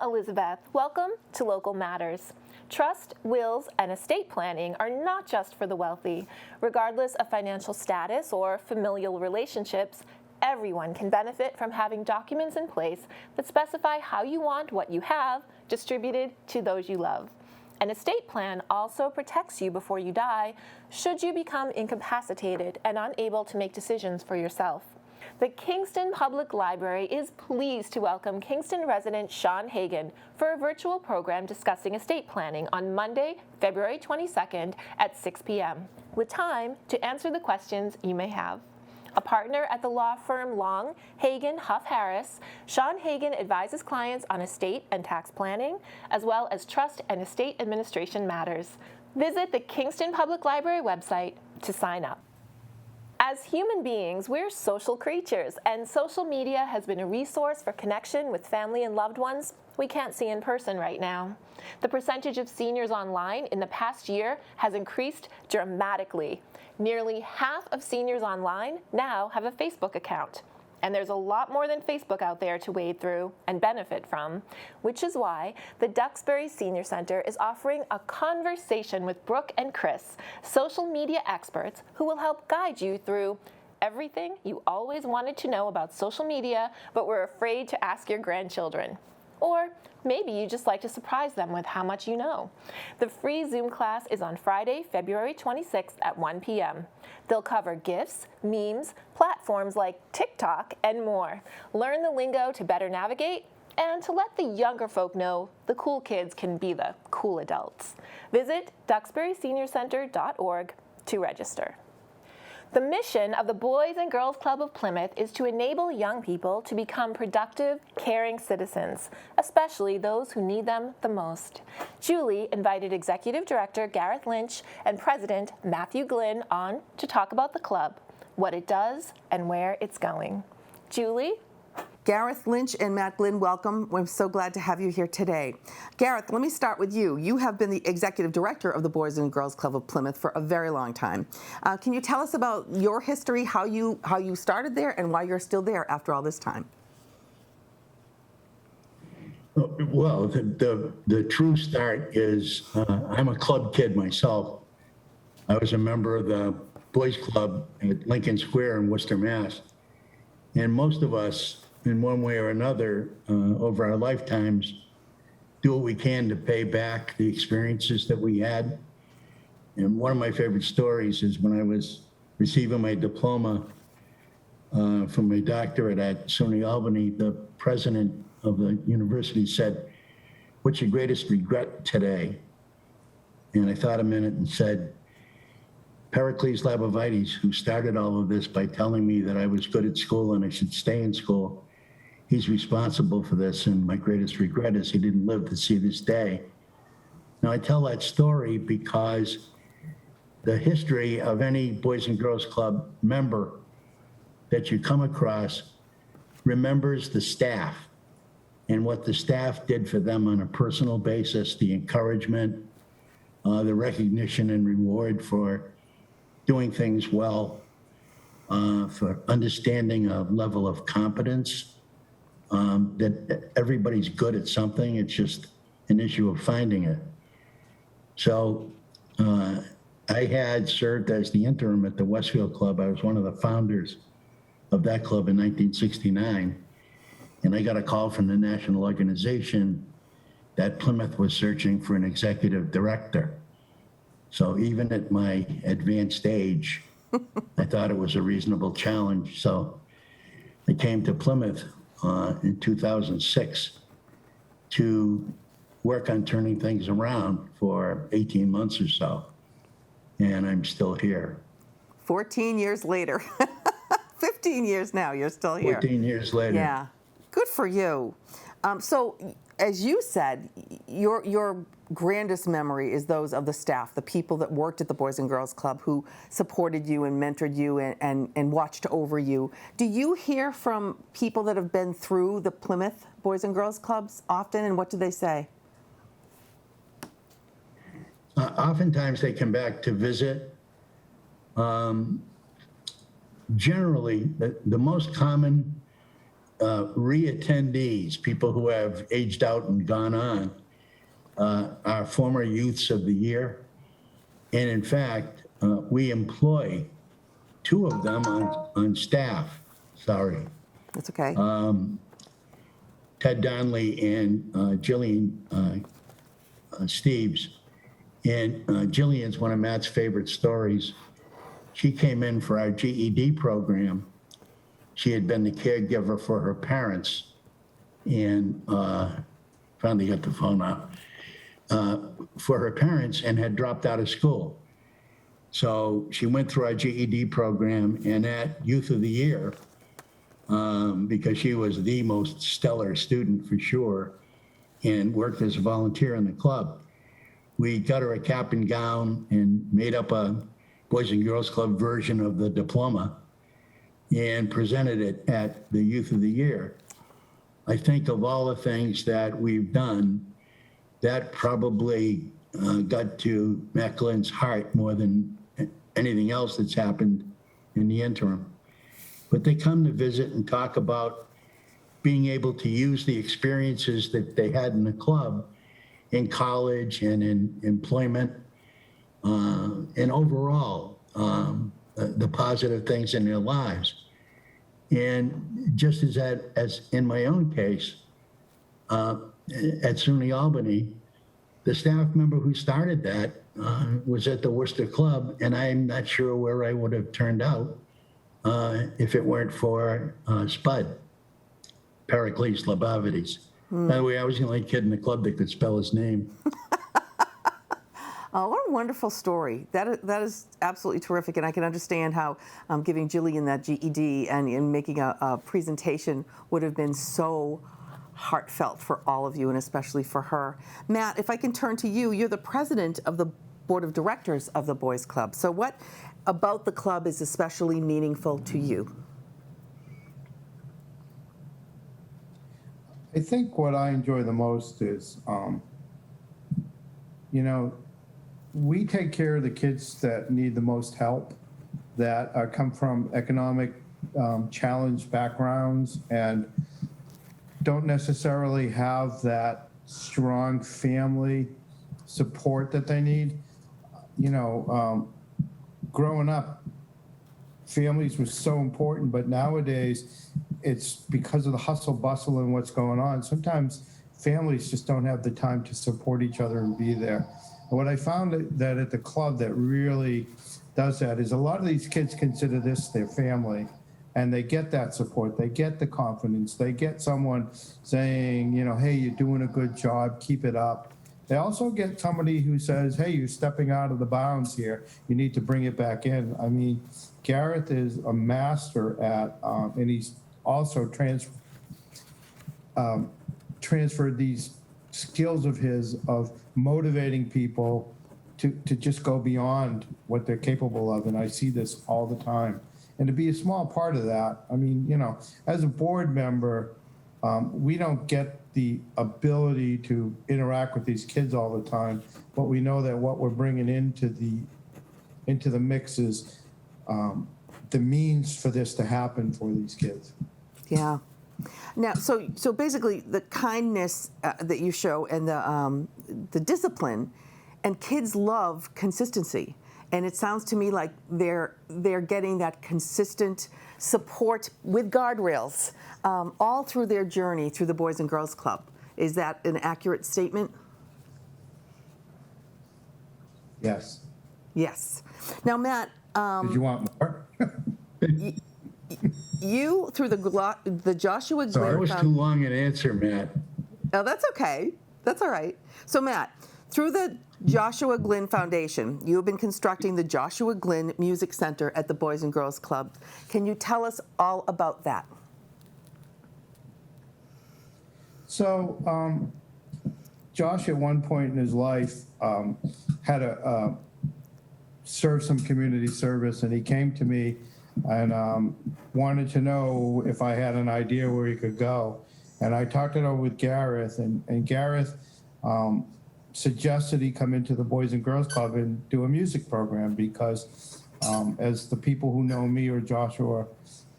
Elizabeth. Welcome to Local Matters. Trust, wills, and estate planning are not just for the wealthy. Regardless of financial status or familial relationships, everyone can benefit from having documents in place that specify how you want what you have distributed to those you love. An estate plan also protects you before you die, should you become incapacitated and unable to make decisions for yourself. The Kingston Public Library is pleased to welcome Kingston resident Sean Hagan for a virtual program discussing estate planning on Monday, February 22nd at 6 p.m., with time to answer the questions you may have. A partner at the law firm Long, Hagan, Huff Harris, Sean Hagan advises clients on estate and tax planning, as well as trust and estate administration matters. Visit the Kingston Public Library website to sign up. As human beings, we're social creatures, and social media has been a resource for connection with family and loved ones we can't see in person right now. The percentage of seniors online in the past year has increased dramatically. Nearly half of seniors online now have a Facebook account. And there's a lot more than Facebook out there to wade through and benefit from, which is why the Duxbury Senior Center is offering a conversation with Brooke and Chris, social media experts who will help guide you through everything you always wanted to know about social media but were afraid to ask your grandchildren. Or maybe you just like to surprise them with how much you know. The free Zoom class is on Friday, February 26th at 1 p.m. They'll cover GIFs, memes, platforms like TikTok, and more. Learn the lingo to better navigate and to let the younger folk know the cool kids can be the cool adults. Visit duxburyseniorcenter.org to register. The mission of the Boys and Girls Club of Plymouth is to enable young people to become productive, caring citizens, especially those who need them the most. Julie invited Executive Director Gareth Lynch and President Matthew Glynn on to talk about the club, what it does, and where it's going. Julie? Gareth Lynch and Matt Glynn, welcome. We're so glad to have you here today. Gareth, let me start with you. You have been the executive director of the Boys and Girls Club of Plymouth for a very long time. Can you tell us about your history, how you started there, and why you're still there after all this time? Well, the true start is I'm a club kid myself. I was a member of the Boys Club at Lincoln Square in Worcester, Mass. And most of us, in one way or another, over our lifetimes, do what we can to pay back the experiences that we had. And one of my favorite stories is when I was receiving my diploma from my doctorate at SUNY Albany, the president of the university said, "What's your greatest regret today?" And I thought a minute and said, Pericles Labovites, who started all of this by telling me that I was good at school and I should stay in school, he's responsible for this, and my greatest regret is he didn't live to see this day. Now, I tell that story because the history of any Boys and Girls Club member that you come across remembers the staff and what the staff did for them on a personal basis, the encouragement, the recognition and reward for doing things well, for understanding a level of competence, that everybody's good at something. It's just an issue of finding it. So I had served as the interim at the Westfield Club. I was one of the founders of that club in 1969. And I got a call from the national organization that Plymouth was searching for an executive director. So even at my advanced age, I thought it was a reasonable challenge. So I came to Plymouth in 2006 to work on turning things around for 18 months or so. And I'm still here. 14 years later. 15 years now, you're still here. 14 years later. Yeah. Good for you. So, as you said, your grandest memory is those of the staff, the people that worked at the Boys and Girls Club who supported you and mentored you and watched over you. Do you hear from people that have been through the Plymouth Boys and Girls Clubs often, and what do they say? Oftentimes they come back to visit. Generally, the most common re-attendees, people who have aged out and gone on, are former youths of the year. And in fact, we employ two of them on staff. Sorry. That's okay. Ted Donnelly and Jillian Steves. And Jillian's one of Matt's favorite stories. She came in for our GED program. She had been the caregiver for her parents, and finally got the phone out, for her parents, and had dropped out of school. So she went through our GED program, and at Youth of the Year, because she was the most stellar student for sure, and worked as a volunteer in the club, we got her a cap and gown and made up a Boys and Girls Club version of the diploma and presented it at the Youth of the Year. I think of all the things that we've done, that probably got to Matt Glynn's heart more than anything else that's happened in the interim. But they come to visit and talk about being able to use the experiences that they had in the club in college and in employment, and overall, the positive things in their lives. And just as in my own case, at SUNY Albany, the staff member who started that was at the Worcester Club, and I'm not sure where I would have turned out if it weren't for Spud, Pericles Labavitys. By the way, I was the only kid in the club that could spell his name. Oh, what a wonderful story. That is absolutely terrific, and I can understand how giving Jillian that GED and making a presentation would have been so heartfelt for all of you, and especially for her. Matt, if I can turn to you, you're the president of the board of directors of the Boys Club. So what about the club is especially meaningful to you? I think what I enjoy the most is, we take care of the kids that need the most help, that come from economic challenged backgrounds and don't necessarily have that strong family support that they need. Growing up, families were so important, but nowadays it's because of the hustle bustle and what's going on. Sometimes families just don't have the time to support each other and be there. And what I found that at the club that really does that is a lot of these kids consider this their family, and they get that support. They get the confidence. They get someone saying, hey, you're doing a good job, keep it up. They also get somebody who says, hey, you're stepping out of the bounds here. You need to bring it back in. I mean, Gareth is a master at, and he's also transferred these skills of his of motivating people to just go beyond what they're capable of. And I see this all the time. And to be a small part of that, I mean, as a board member, we don't get the ability to interact with these kids all the time, but we know that what we're bringing into the mix is the means for this to happen for these kids. Yeah. Now, so basically, the kindness that you show and the discipline, and kids love consistency. And it sounds to me like they're getting that consistent support with guardrails all through their journey through the Boys and Girls Club. Is that an accurate statement? Yes. Yes. Now, Matt. Did you want more? You, through the Joshua Glynn. That was too long an answer, Matt. Oh, that's okay. That's all right. So, Matt, through the Joshua Glynn Foundation, you have been constructing the Joshua Glynn Music Center at the Boys and Girls Club. Can you tell us all about that? So, Josh, at one point in his life, had to serve some community service, and he came to me and wanted to know if I had an idea where he could go. And I talked it over with Gareth, and Gareth suggested he come into the Boys and Girls Club and do a music program because, as the people who know me or Joshua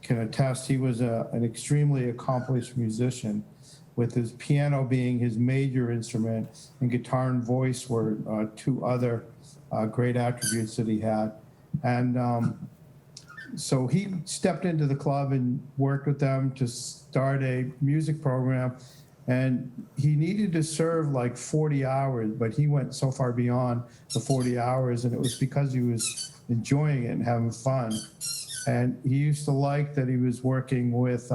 can attest he was an extremely accomplished musician, with his piano being his major instrument and guitar and voice were two other great attributes that he had. And so he stepped into the club and worked with them to start a music program. And he needed to serve like 40 hours, but he went so far beyond the 40 hours, and it was because he was enjoying it and having fun. And he used to like that he was working with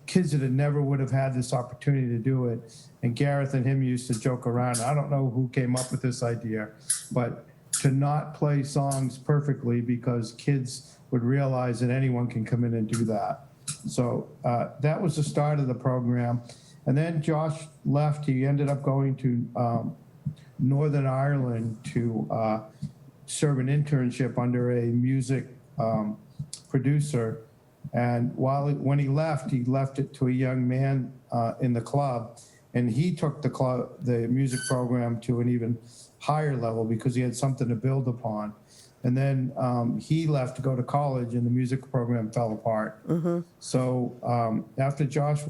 kids that had never would have had this opportunity to do it. And Gareth and him used to joke around. I don't know who came up with this idea, but to not play songs perfectly because kids would realize that anyone can come in and do that. So that was the start of the program. And then Josh left. He ended up going to Northern Ireland to serve an internship under a music producer. And when he left it to a young man in the club, and he took the music program to an even higher level because he had something to build upon. And then he left to go to college, and the music program fell apart. Mm-hmm. So after Josh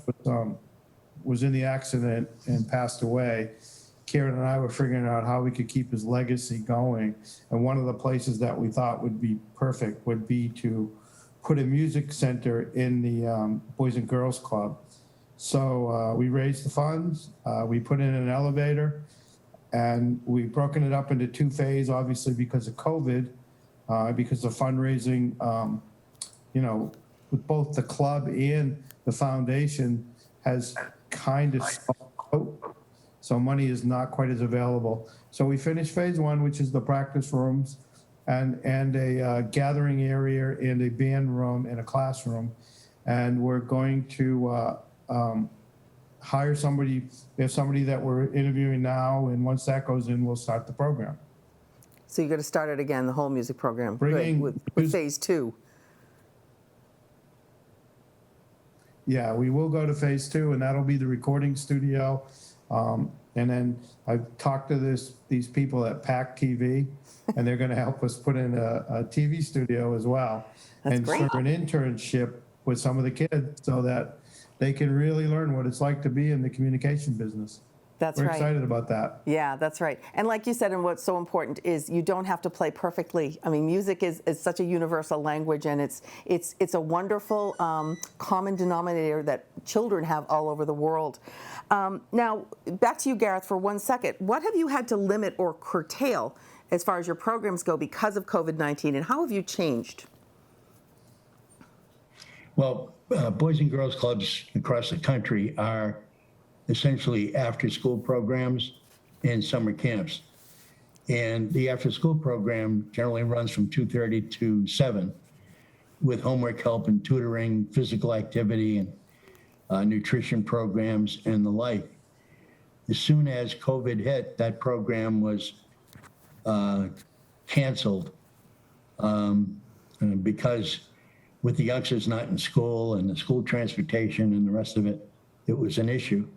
was in the accident and passed away, Karen and I were figuring out how we could keep his legacy going. And one of the places that we thought would be perfect would be to put a music center in the Boys and Girls Club. So we raised the funds, we put in an elevator, and we've broken it up into two phases, obviously because of COVID, because of fundraising, with both the club and the foundation has kind of stalled out. So money is not quite as available. So we finished phase one, which is the practice rooms and a gathering area and a band room and a classroom. And we're going to hire somebody. We have somebody that we're interviewing now, and once that goes in, we'll start the program. So you're going to start it again, the whole music program, with phase two. Yeah, we will go to phase two, and that'll be the recording studio. And then I've talked to these people at PAC TV, and they're going to help us put in a TV studio as well. That's and great. Start an internship with some of the kids so that they can really learn what it's like to be in the communication business. That's We're right. excited about that. Yeah, that's right. And like you said, and what's so important is you don't have to play perfectly. I mean, music is such a universal language, and it's a wonderful common denominator that children have all over the world. Now, back to you, Gareth, for 1 second. What have you had to limit or curtail as far as your programs go because of COVID-19, and how have you changed? Well, Boys and Girls Clubs across the country are essentially after-school programs and summer camps. And the after-school program generally runs from 2:30 to 7 with homework help and tutoring, physical activity, and nutrition programs and the like. As soon as COVID hit, that program was canceled because with the youngsters not in school and the school transportation and the rest of it, it was an issue.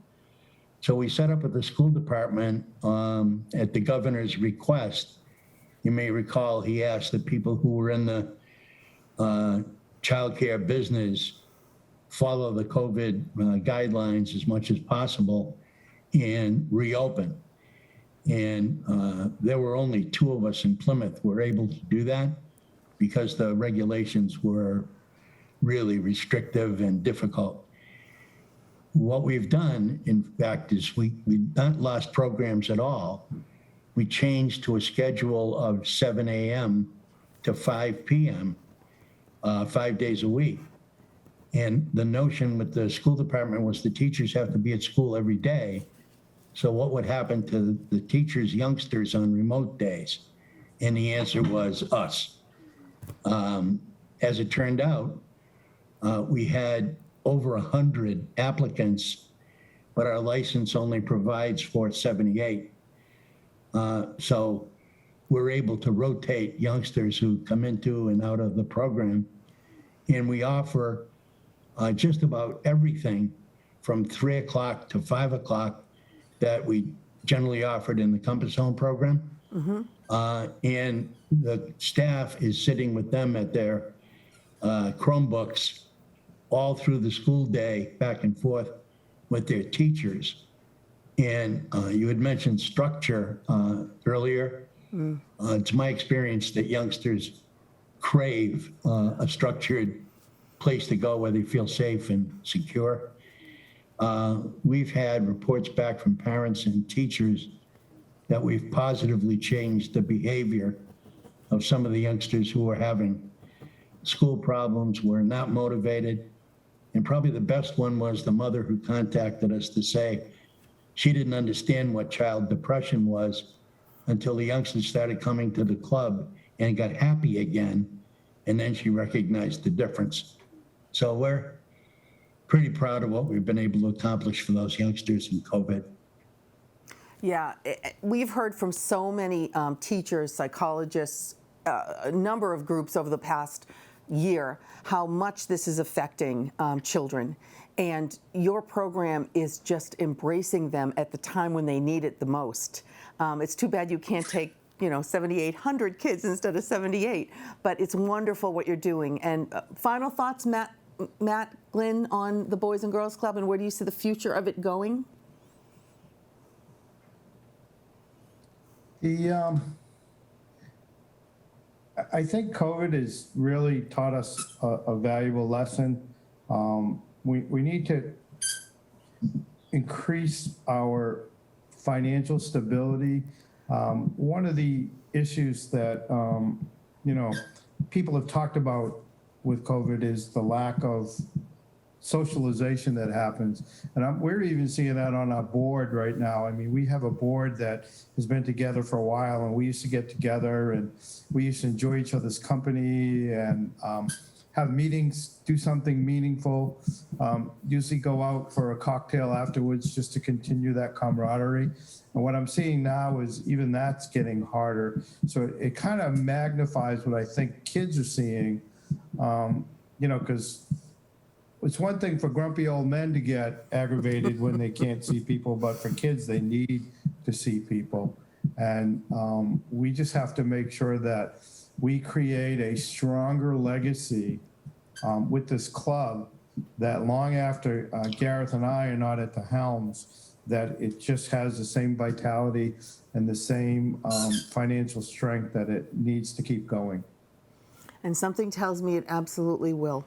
So we set up at the school department at the governor's request. You may recall he asked the people who were in the childcare business follow the COVID guidelines as much as possible and reopen. And there were only 2 of us in Plymouth who were able to do that because the regulations were really restrictive and difficult. What we've done, in fact, is we've not lost programs at all. We changed to a schedule of 7 a.m. to 5 p.m., 5 days a week. And the notion with the school department was the teachers have to be at school every day. So what would happen to the teachers' youngsters on remote days? And the answer was us. As it turned out, we had over 100 applicants, but our license only provides for 78. So we're able to rotate youngsters who come into and out of the program. And we offer just about everything from 3 o'clock to 5 o'clock that we generally offered in the Compass Home program. Mm-hmm. And the staff is sitting with them at their Chromebooks all through the school day, back and forth with their teachers. And you had mentioned structure earlier. It's my experience that youngsters crave a structured place to go where they feel safe and secure. We've had reports back from parents and teachers that we've positively changed the behavior of some of the youngsters who are having school problems, were not motivated. And probably the best one was the mother who contacted us to say she didn't understand what child depression was until the youngsters started coming to the club and got happy again. And then she recognized the difference. So we're pretty proud of what we've been able to accomplish for those youngsters in COVID. Yeah, we've heard from so many teachers, psychologists, a number of groups over the past year how much this is affecting children. And your program is just embracing them at the time when they need it the most. It's too bad you can't take 7,800 kids instead of 78, but it's wonderful what you're doing. And final thoughts, Matt, Glynn, on the Boys and Girls Club, and where do you see the future of it going? I think COVID has really taught us a valuable lesson. We need to increase our financial stability. One of the issues that people have talked about with COVID is the lack of socialization that happens. And we're even seeing that on our board right now. I mean, we have a board that has been together for a while, and we used to get together and we used to enjoy each other's company and have meetings, do something meaningful, usually go out for a cocktail afterwards just to continue that camaraderie. And what I'm seeing now is even that's getting harder. So it kind of magnifies what I think kids are seeing, because it's one thing for grumpy old men to get aggravated when they can't see people, but for kids, they need to see people. And we just have to make sure that we create a stronger legacy with this club, that long after Gareth and I are not at the helms, that it just has the same vitality and the same financial strength that it needs to keep going. And something tells me it absolutely will.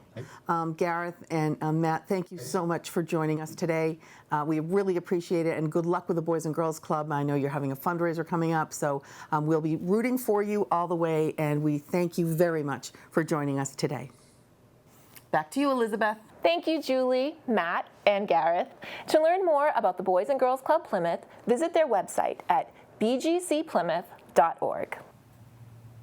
Gareth and Matt, thank you so much for joining us today. We really appreciate it, and good luck with the Boys and Girls Club. I know you're having a fundraiser coming up, so we'll be rooting for you all the way, and we thank you very much for joining us today. Back to you, Elizabeth. Thank you, Julie, Matt, and Gareth. To learn more about the Boys and Girls Club Plymouth, visit their website at bgcplymouth.org.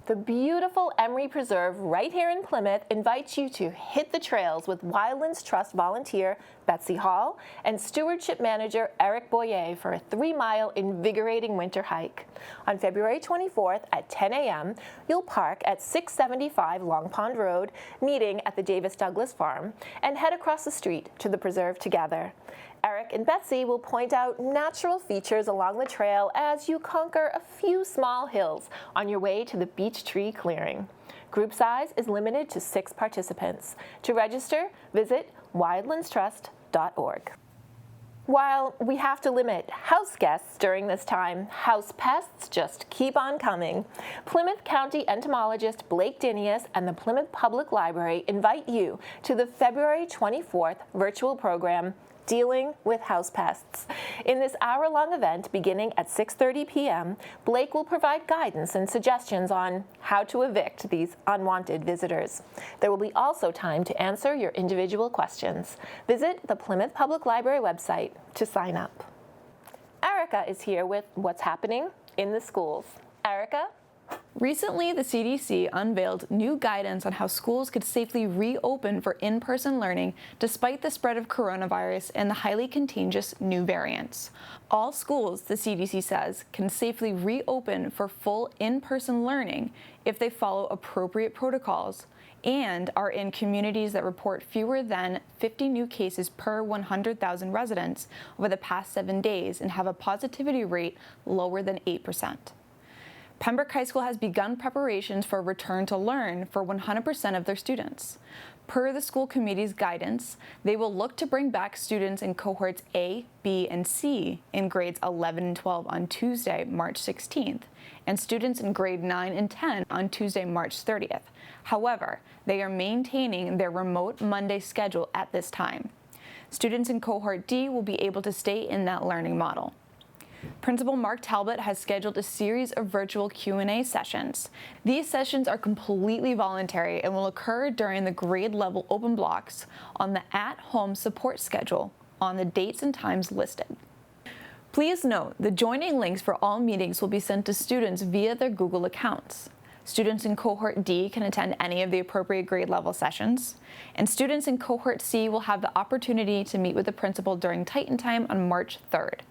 The beautiful Emery Preserve right here in Plymouth invites you to hit the trails with Wildlands Trust volunteer Betsy Hall and stewardship manager Eric Boyer for a 3-mile invigorating winter hike. On February 24th at 10 a.m., you'll park at 675 Long Pond Road, meeting at the Davis Douglas Farm, and head across the street to the preserve together. Eric and Betsy will point out natural features along the trail as you conquer a few small hills on your way to the beech tree clearing. Group size is limited to 6 participants. To register, visit wildlandstrust.org. While we have to limit house guests during this time, house pests just keep on coming. Plymouth County entomologist Blake Dinius and the Plymouth Public Library invite you to the February 24th virtual program, Dealing with House Pests. In this hour-long event beginning at 6:30 p.m., Blake will provide guidance and suggestions on how to evict these unwanted visitors. There will be also time to answer your individual questions. Visit the Plymouth Public Library website to sign up. Erica is here with what's happening in the schools. Erica? Recently, the CDC unveiled new guidance on how schools could safely reopen for in-person learning despite the spread of coronavirus and the highly contagious new variants. All schools, the CDC says, can safely reopen for full in-person learning if they follow appropriate protocols and are in communities that report fewer than 50 new cases per 100,000 residents over the past 7 days and have a positivity rate lower than 8%. Pembroke High School has begun preparations for a return to learn for 100% of their students. Per the school committee's guidance, they will look to bring back students in cohorts A, B, and C in grades 11 and 12 on Tuesday, March 16th, and students in grade 9 and 10 on Tuesday, March 30th. However, they are maintaining their remote Monday schedule at this time. Students in cohort D will be able to stay in that learning model. Principal Mark Talbot has scheduled a series of virtual Q&A sessions. These sessions are completely voluntary and will occur during the grade level open blocks on the at-home support schedule on the dates and times listed. Please note, the joining links for all meetings will be sent to students via their Google accounts. Students in cohort D can attend any of the appropriate grade level sessions, and students in cohort C will have the opportunity to meet with the principal during Titan Time on March 3rd.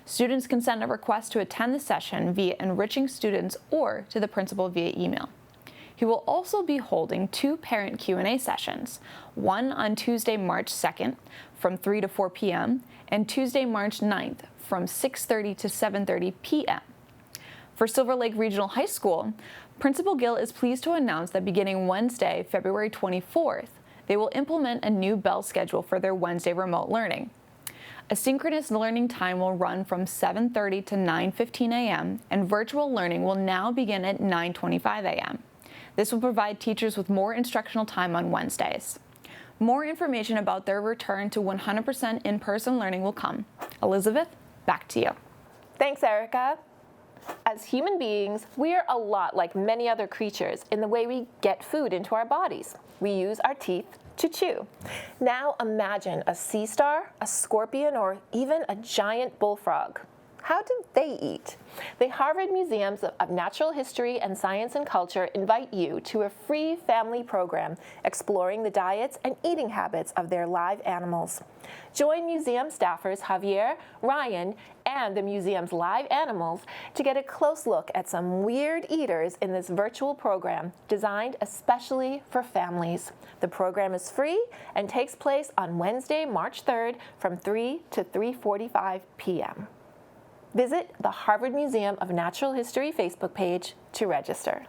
Students can send a request to attend the session via Enriching Students or to the principal via email. He will also be holding 2 parent Q&A sessions, one on Tuesday, March 2nd from 3 to 4 p.m. and Tuesday, March 9th from 6:30 to 7:30 p.m. For Silver Lake Regional High School, Principal Gill is pleased to announce that beginning Wednesday, February 24th, they will implement a new bell schedule for their Wednesday remote learning. Asynchronous learning time will run from 7:30 to 9:15 a.m., and virtual learning will now begin at 9:25 a.m. This will provide teachers with more instructional time on Wednesdays. More information about their return to 100% in-person learning will come. Elizabeth, back to you. Thanks, Erica. As human beings, we are a lot like many other creatures in the way we get food into our bodies. We use our teeth to chew. Now imagine a sea star, a scorpion, or even a giant bullfrog. How do they eat? The Harvard Museums of Natural History and Science and Culture invite you to a free family program exploring the diets and eating habits of their live animals. Join museum staffers Javier, Ryan, and the museum's live animals to get a close look at some weird eaters in this virtual program designed especially for families. The program is free and takes place on Wednesday, March 3rd from 3 to 3:45 p.m. Visit the Harvard Museum of Natural History Facebook page to register.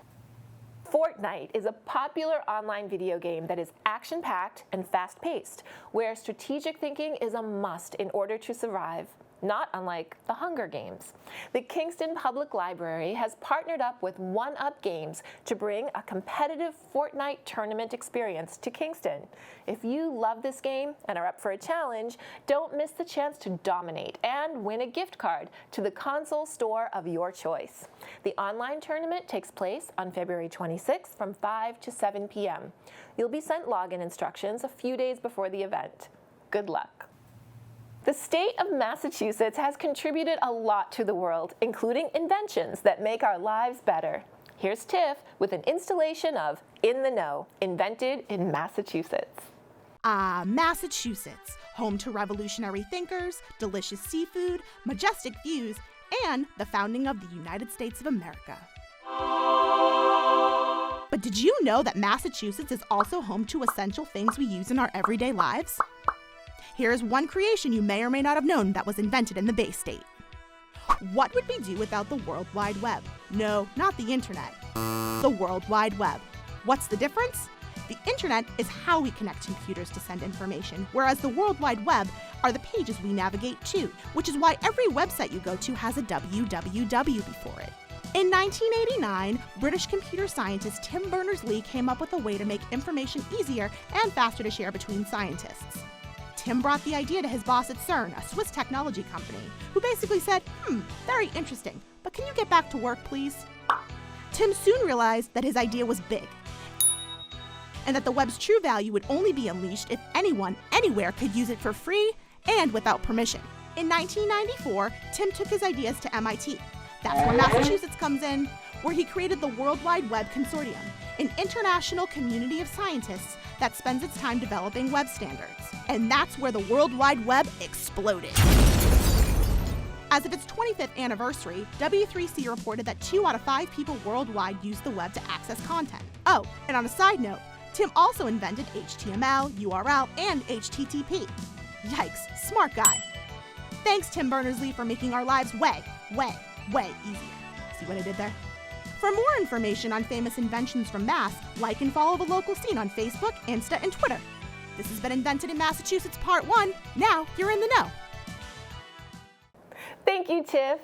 Fortnite is a popular online video game that is action-packed and fast-paced, where strategic thinking is a must in order to survive, not unlike the Hunger Games. The Kingston Public Library has partnered up with 1UP Games to bring a competitive Fortnite tournament experience to Kingston. If you love this game and are up for a challenge, don't miss the chance to dominate and win a gift card to the console store of your choice. The online tournament takes place on February 26th from 5 to 7 p.m. You'll be sent login instructions a few days before the event. Good luck. The state of Massachusetts has contributed a lot to the world, including inventions that make our lives better. Here's Tiff with an installation of In the Know, invented in Massachusetts. Massachusetts, home to revolutionary thinkers, delicious seafood, majestic views, and the founding of the United States of America. But did you know that Massachusetts is also home to essential things we use in our everyday lives? Here's one creation you may or may not have known that was invented in the Bay State. What would we do without the World Wide Web? No, not the internet. The World Wide Web. What's the difference? The internet is how we connect computers to send information, whereas the World Wide Web are the pages we navigate to, which is why every website you go to has a www before it. In 1989, British computer scientist Tim Berners-Lee came up with a way to make information easier and faster to share between scientists. Tim brought the idea to his boss at CERN, a Swiss technology company, who basically said, very interesting, but can you get back to work, please? Tim soon realized that his idea was big, and that the web's true value would only be unleashed if anyone, anywhere could use it for free and without permission. In 1994, Tim took his ideas to MIT. That's where Massachusetts comes in, where he created the World Wide Web Consortium, an international community of scientists that spends its time developing web standards. And that's where the World Wide Web exploded. As of its 25th anniversary, W3C reported that 2 out of 5 people worldwide use the web to access content. Oh, and on a side note, Tim also invented HTML, URL, and HTTP. Yikes, smart guy. Thanks, Tim Berners-Lee, for making our lives way, way, way easier. See what I did there? For more information on famous inventions from Mass, like and follow the local scene on Facebook, Insta, and Twitter. This has been Invented in Massachusetts Part 1. Now you're in the know. Thank you, Tiff.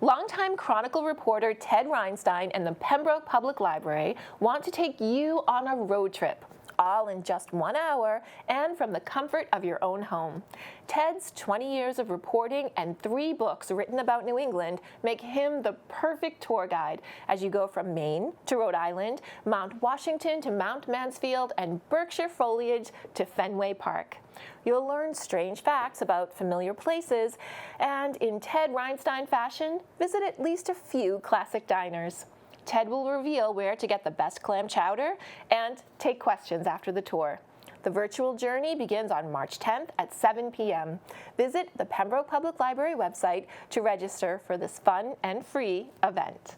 Longtime Chronicle reporter Ted Reinstein and the Pembroke Public Library want to take you on a road trip, all in just 1 hour and from the comfort of your own home. Ted's 20 years of reporting and 3 books written about New England make him the perfect tour guide as you go from Maine to Rhode Island, Mount Washington to Mount Mansfield, and Berkshire foliage to Fenway Park. You'll learn strange facts about familiar places, and in Ted Reinstein fashion, visit at least a few classic diners. Ted will reveal where to get the best clam chowder and take questions after the tour. The virtual journey begins on March 10th at 7 p.m. Visit the Pembroke Public Library website to register for this fun and free event.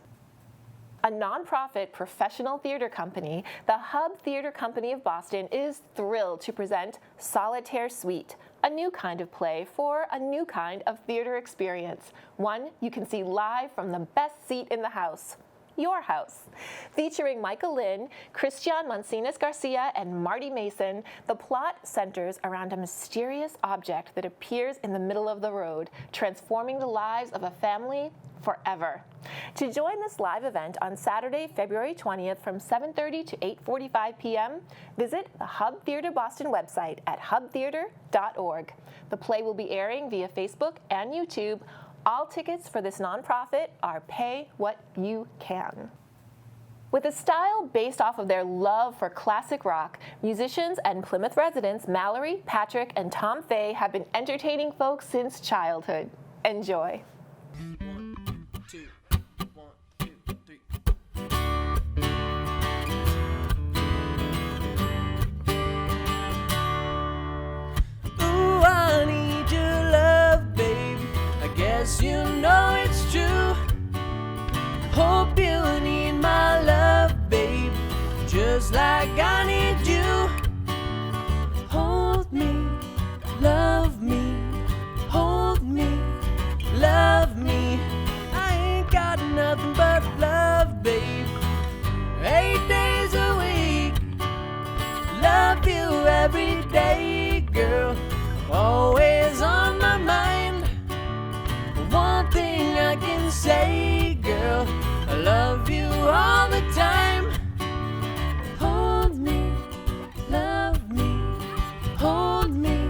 A nonprofit professional theater company, the Hub Theater Company of Boston is thrilled to present Solitaire Suite, a new kind of play for a new kind of theater experience, one you can see live from the best seat in the house. Your house. Featuring Michael Lynn, Christian Monsinas Garcia, and Marty Mason, the plot centers around a mysterious object that appears in the middle of the road, transforming the lives of a family forever. To join this live event on Saturday, February 20th from 7:30 to 8:45 p.m., visit the Hub Theater Boston website at hubtheater.org. The play will be airing via Facebook and YouTube. All tickets for this nonprofit are pay what you can. With a style based off of their love for classic rock, musicians and Plymouth residents Mallory, Patrick, and Tom Fey have been entertaining folks since childhood. Enjoy. 1, 2, 1, 2, 3. Ooh, I need your love, baby. I guess you know it's true. Hope you need my love, baby, just like I need you. Hold me, love me, hold me, love me. I ain't got nothing but love, babe. 8 days a week, love you every day, girl. Always on my mind. One thing I can say, girl, I love you all the time. Hold me, love me, hold me,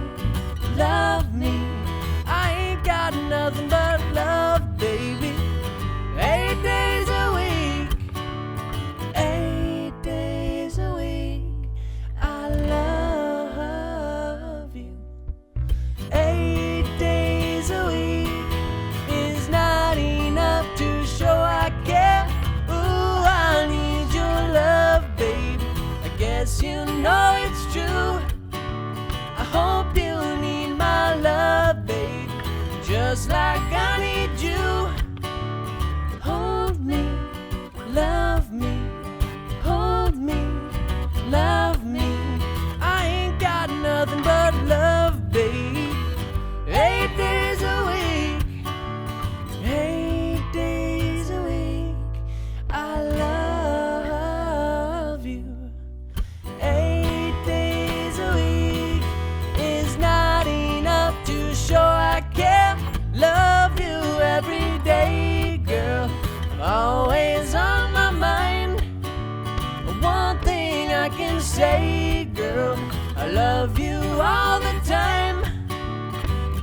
love me. I ain't got nothing but love, baby. 8 days a week, 8 days a week, I love you. 8 days a week is not enough to show I care. Ooh, I need your love, baby. I guess you know it's true. I hope you need my love, baby, just like I need you. Hold me, love me, hold me, love me. I ain't got nothing but love, baby. 8 days a week, 8 days a week, I love you. 8 days a week is not enough to show I care. Love you every day, girl, always on my mind. One thing I can say, girl, I love you all the time.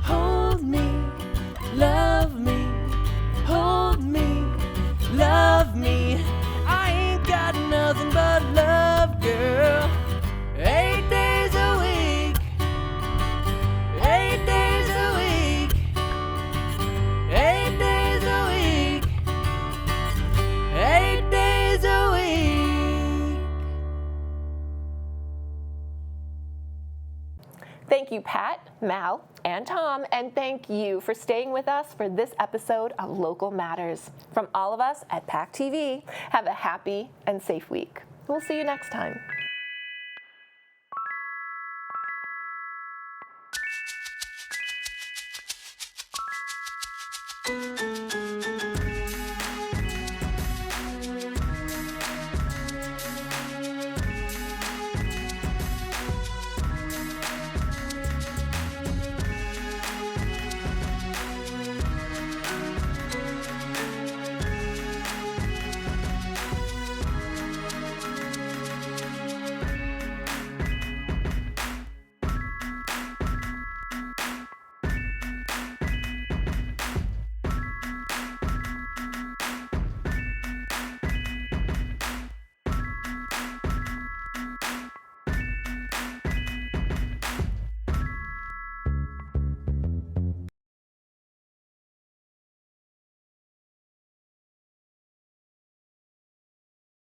Hold me, love me, hold me, love me. I ain't got nothing but love, girl. 8 days a week, 8 days a week, 8 days a week, 8 days a week. Thank you, Pat, Mal, and Tom, and thank you for staying with us for this episode of Local Matters. From all of us at PAC TV, have a happy and safe week. We'll see you next time.